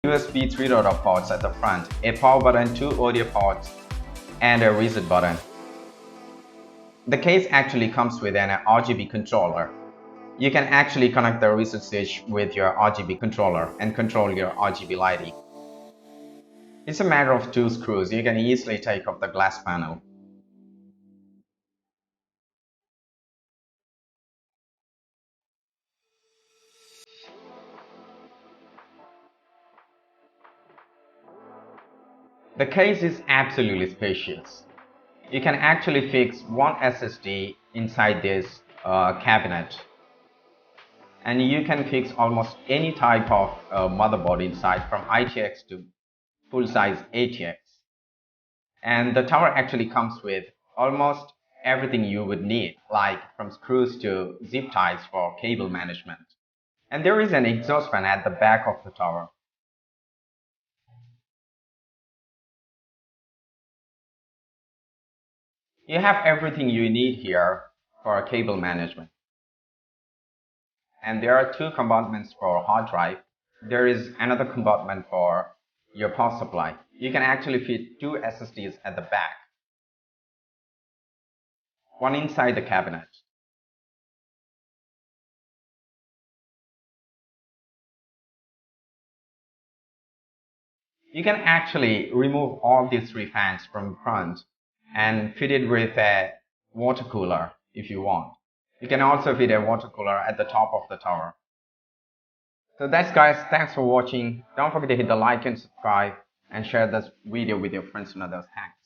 USB 3.0 ports at the front, a power button, 2 audio ports, and a reset button. The case actually comes with an RGB controller. You can actually connect the reset switch with your RGB controller and control your RGB lighting. It's a matter of 2 screws. You can easily take off the glass panel. The case is absolutely spacious. You can actually fix one SSD inside this cabinet, and you can fix almost any type of motherboard inside, from ITX to full-size ATX. And the tower actually comes with almost everything you would need, like from screws to zip ties for cable management. And there is an exhaust fan at the back of the tower. You have everything you need here for cable management. And there are 2 compartments for hard drive. There is another compartment for your power supply. You can actually fit 2 SSDs at the back, one inside the cabinet. You can actually remove all these 3 fans from front and fit it with a water cooler if you want. You can also fit a water cooler at the top of the tower. So that's guys, thanks for watching. Don't forget to hit the like and subscribe and share this video with your friends and others. Thanks.